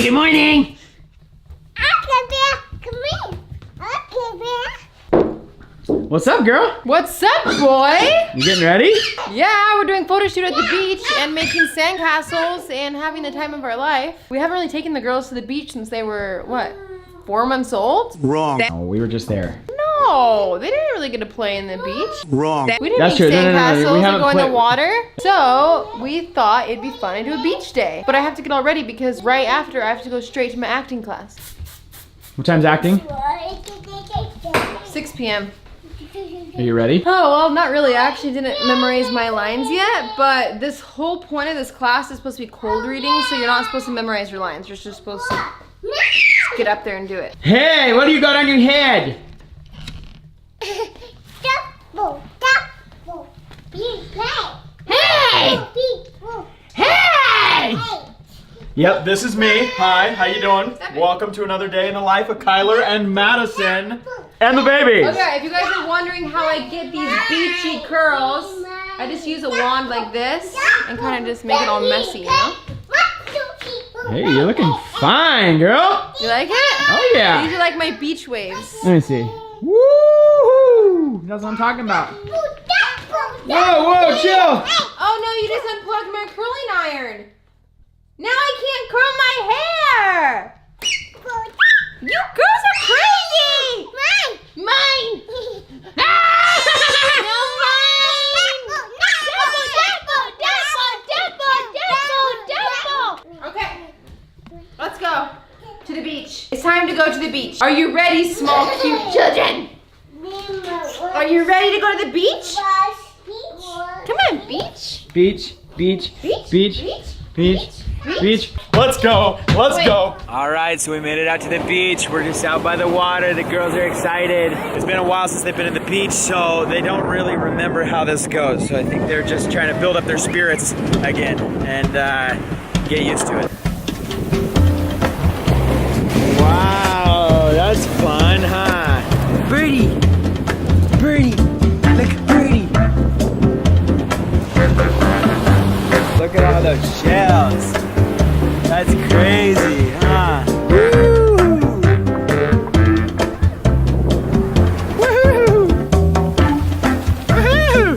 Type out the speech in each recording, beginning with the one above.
Good morning. What's up, girl? What's up, boy? You getting ready? Yeah, we're doing photo shoot at the beach and making sandcastles and having the time of our life. We haven't really taken the girls to the beach since they were, what, 4 months old? Wrong. Oh, we were just there. No, they didn't really get to play in the beach. Wrong. We didn't That's make true. No, sandcastles we or haven't go in the played- water. So we thought it'd be fun to do a beach day. But I have to get all ready because right after I have to go straight to my acting class. What time's acting? 6 p.m. Are you ready? Oh, well, not really. I actually didn't memorize my lines yet, but this whole point of this class is supposed to be cold reading, so you're not supposed to memorize your lines. You're just supposed to get up there and do it. Hey, what do you got on your head? Hey! Hey! Yep, this is me. Hi, how you doing? Welcome to another day in the life of Kyler and Madison and the babies. Okay, if you guys are wondering how I get these beachy curls, I just use a wand like this and kind of just make it all messy, you know? Hey, you're looking fine, girl. You like it? Oh, yeah. These are like my beach waves. Let me see. Woo! That's what I'm talking about. Whoa, chill. Oh no, you just unplugged my curling iron. Now I can't curl my hair. You girls are crazy. Mine. Ah! No, mine. Okay, let's go to the beach. It's time to go to the beach. Are you ready, small, cute children? Are you ready to go to the beach? Come on, beach. Beach, beach, Beach? beach, beach, beach. Let's go. Let's go. All right, so we made it out to the beach. We're just out by the water. The girls are excited. It's been a while since they've been in the beach, so they don't really remember how this goes. So I think they're just trying to build up their spirits again and get used to it. Wow, that's fun, huh? Birdie, birdie, look at birdie. Look at all those shells. That's crazy, huh? Woo! Woohoo! Woohoo!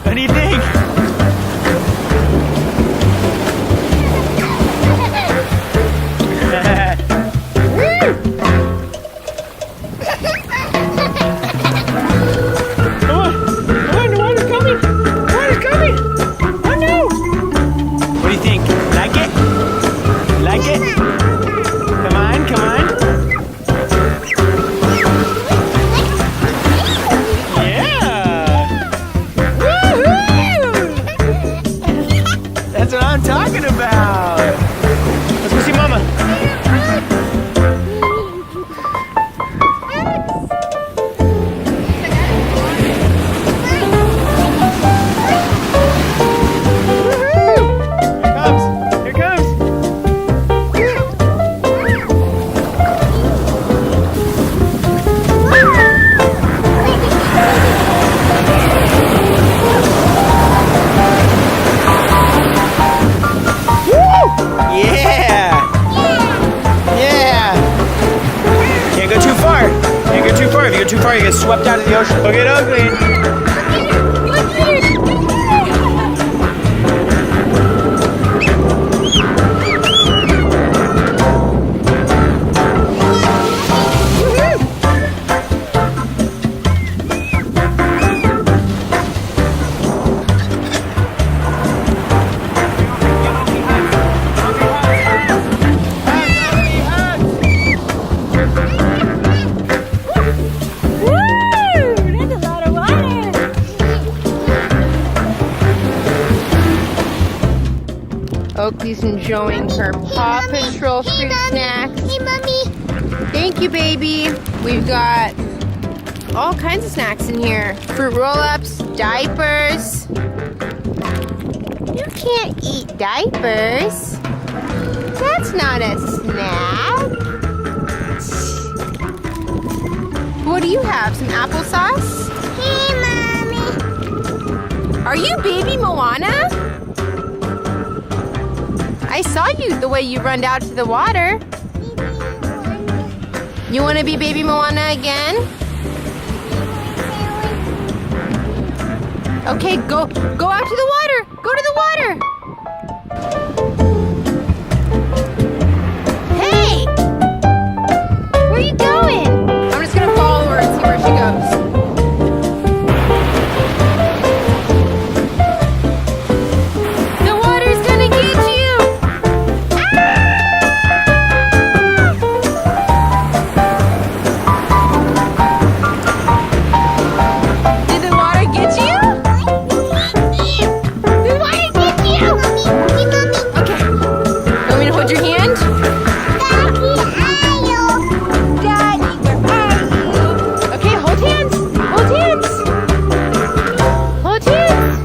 What do you think? That's what I'm talking about. Let's go see Mama. Here comes. Yeah! Yeah! Can't go too far. Can't go too far. If you go too far, you get swept out of the ocean. Look at ugly. Oakley's enjoying her Paw Patrol fruit snacks. Hey, Mommy. Thank you, baby. We've got all kinds of snacks in here. Fruit roll-ups, diapers. You can't eat diapers. That's not a snack. What do you have? Some applesauce? Hey, Mommy. Are you baby Moana? I saw you the way you run out to the water. You want to be baby Moana again? Okay, go out to the water. Go to the water. Hey! Where are you going? I'm just gonna follow her and see where she goes. The water's gonna get you! Did the water get you? Did the water get you? Okay. Want me to hold your hand? Daddy, where are you? Okay, hold hands. Hold hands. Hold hands.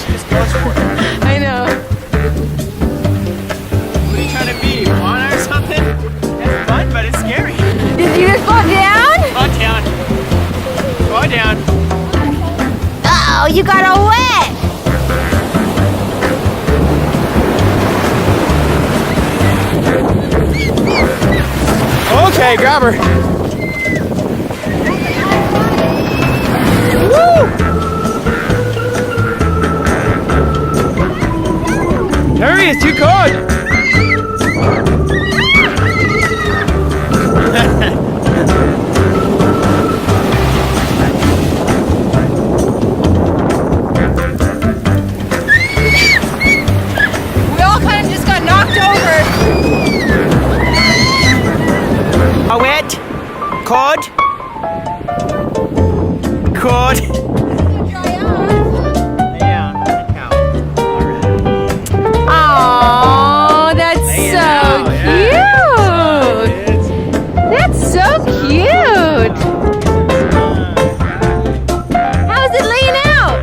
She just goes for it. I know. What are you trying to be? Moana or something? It's fun, but it's scary. Did you just fall down? Fall down. Fall down. Uh-oh, you got all wet. Okay, grab her. Woo! Hurry, it's too cold. We all kind of just got knocked over. How wet? Cold? Cold? Dry off. Yeah. Aw, that's Lay it so out, cute. That's so cute. How's it laying out?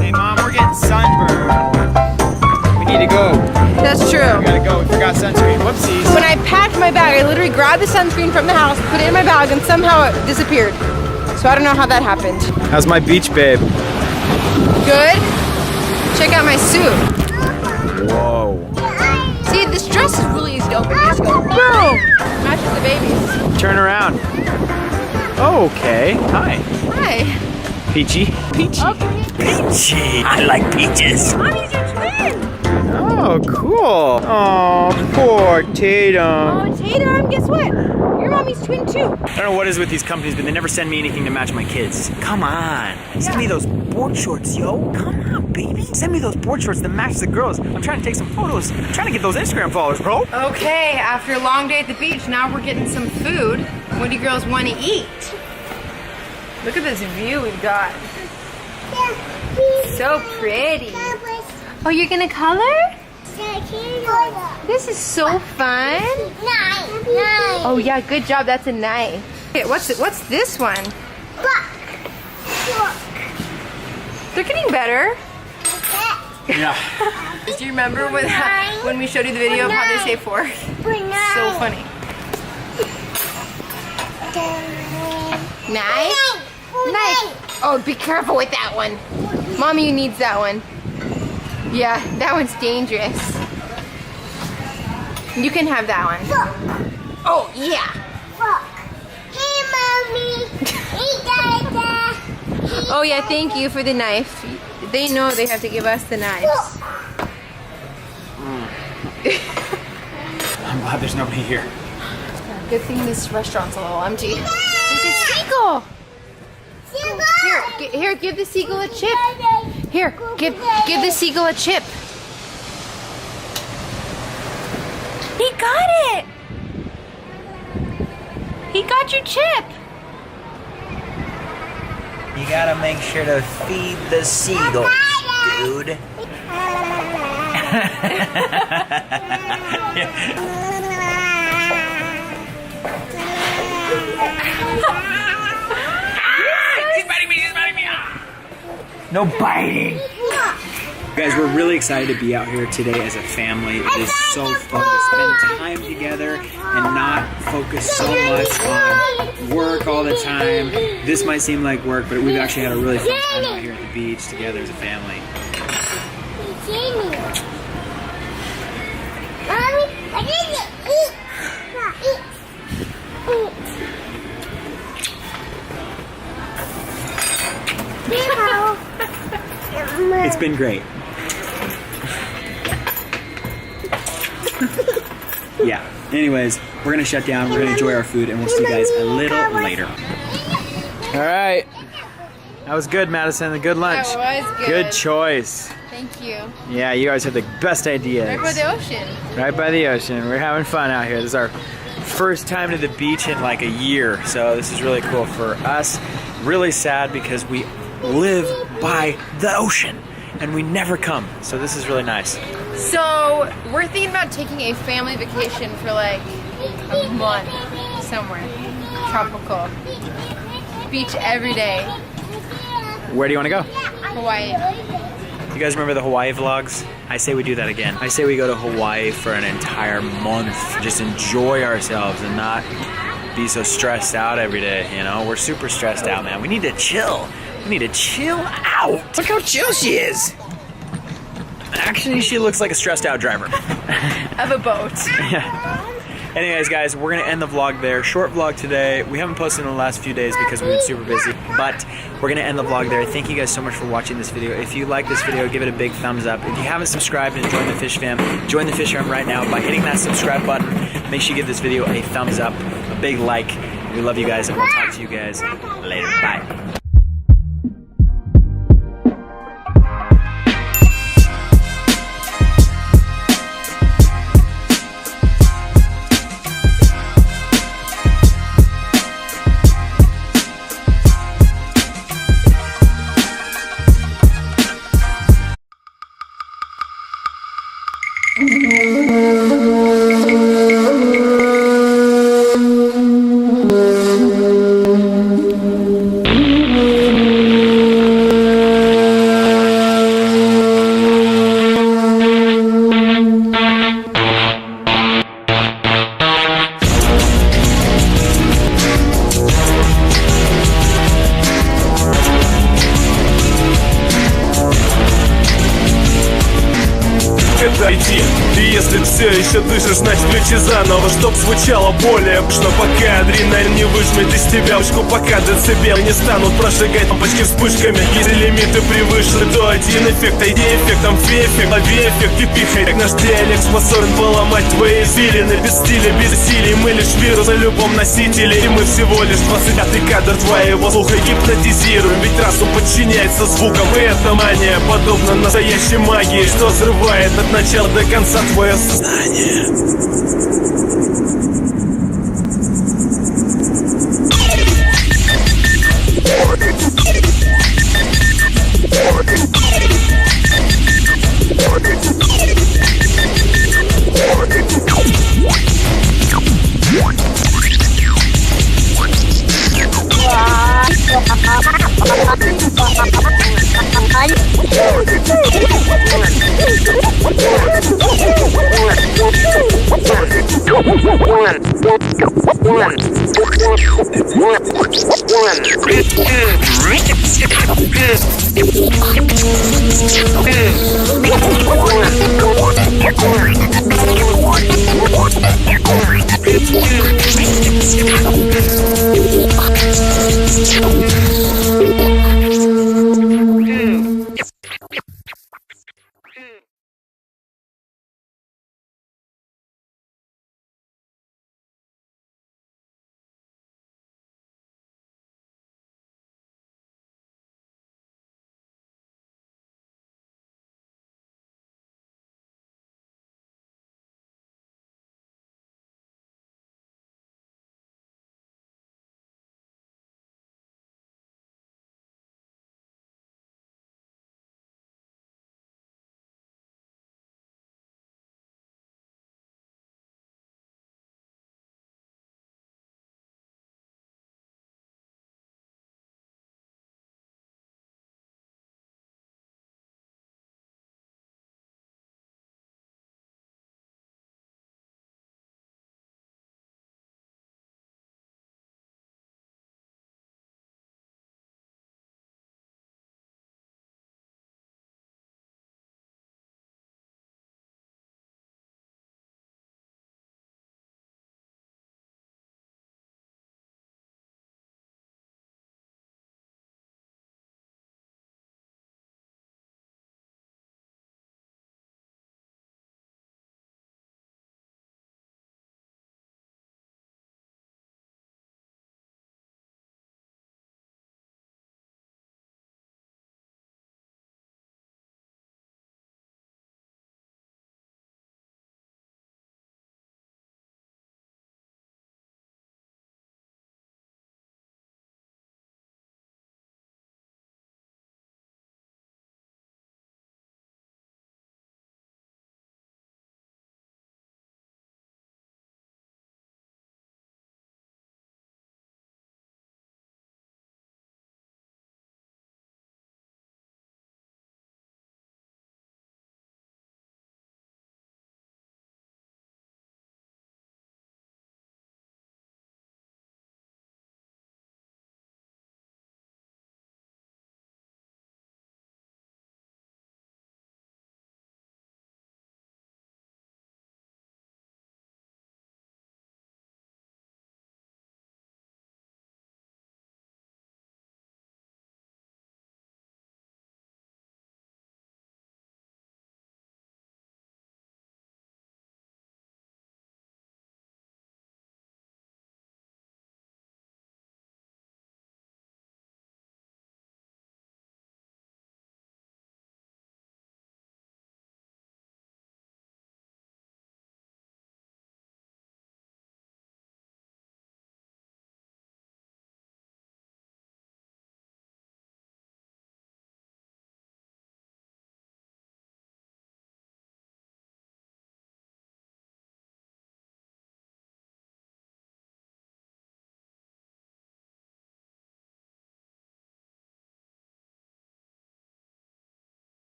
Hey, Mom, we're getting sunburned. We need to go. That's true. We gotta go. We forgot sunscreen. Whoopsies. When I packed my bag, I literally grabbed the sunscreen from the house, put it in my bag, and somehow it disappeared. So I don't know how that happened. How's my beach babe? Good? Check out my suit. Whoa. See, this dress is really easy to open. You just go boom! Matches the babies. Turn around. Okay. Hi. Hi. Peachy. Peachy. Okay. Peachy. I like peaches. Mommy's your twin. Oh, cool. Oh, poor Tatum. Oh, Tatum, guess what? Your mommy's twin too. I don't know what is with these companies, but they never send me anything to match my kids. Come on. Send me those board shorts, yo. Come on, baby. Send me those board shorts that match the girls. I'm trying to take some photos. I'm trying to get those Instagram followers, bro. Okay, after a long day at the beach, now we're getting some food. What do you girls want to eat? Look at this view we've got. So pretty. Oh, you're gonna color? This is so fun. Oh yeah, good job. That's a knife. Okay, what's this one? They're getting better. Yeah. Do you remember when we showed you the video of how they say fork? So funny. Knife? Knife. Oh, be careful with that one. Mommy needs that one. Yeah, that one's dangerous. You can have that one. Oh, yeah. Oh, yeah, thank you for the knife. They know they have to give us the knives. I'm glad there's nobody here. Good thing this restaurant's a little empty. There's a seagull. Here, give the seagull a chip. Here, give the seagull a chip. He got it. He got your chip. You gotta make sure to feed the seagulls, dude. No biting. Guys, we're really excited to be out here today as a family. It is so fun to spend time together and not focus so much on work all the time. This might seem like work, but we've actually had a really fun time out here at the beach together as a family. It's been great. Yeah. Anyways, we're gonna shut down. We're gonna enjoy our food, and we'll see you guys a little later. All right. That was good, Madison. A good lunch. That was good. Good choice. Thank you. Yeah, you guys have the best ideas. Right by the ocean. Right by the ocean. We're having fun out here. This is our first time to the beach in like a year, so this is really cool for us. Really sad because we live by the ocean and we never come, so this is really nice. So we're thinking about taking a family vacation for like a month somewhere tropical, beach every day. Where do you want to go? Hawaii. You guys remember the Hawaii vlogs? I say we do that again. I say we go to Hawaii for an entire month, just enjoy ourselves and not be so stressed out every day, you know? We're super stressed out, man. We need to chill. We need to chill out. Look how chill she is. Actually, she looks like a stressed out driver. Of a boat. Yeah. Anyways, guys, we're gonna end the vlog there. Short vlog today. We haven't posted in the last few days because we've been super busy, but we're gonna end the vlog there. Thank you guys so much for watching this video. If you like this video, give it a big thumbs up. If you haven't subscribed and joined the Fish Fam, join the Fish Fam right now by hitting that subscribe button. Make sure you give this video a thumbs up, a big like. We love you guys, and we'll talk to you guys later. Bye. И если все еще дышишь, значит включи заново, чтоб звучало более что пока адреналин не выжмет из тебя мышку, пока децибелы не станут прожигать лампочки вспышками. Если лимиты превышены, то один эффект, а иди эффектом эффект, лови эффект и пихай. Как наш диалект способен поломать твои извилины. Без стиля, без усилий, мы лишь вирус на любом носителе. И мы всего лишь 25-й кадр твоего слуха гипнотизируем, ведь разум подчиняется звукам. И эта мания подобна настоящей магии, что взрывает от начала до конца твое сознание. One.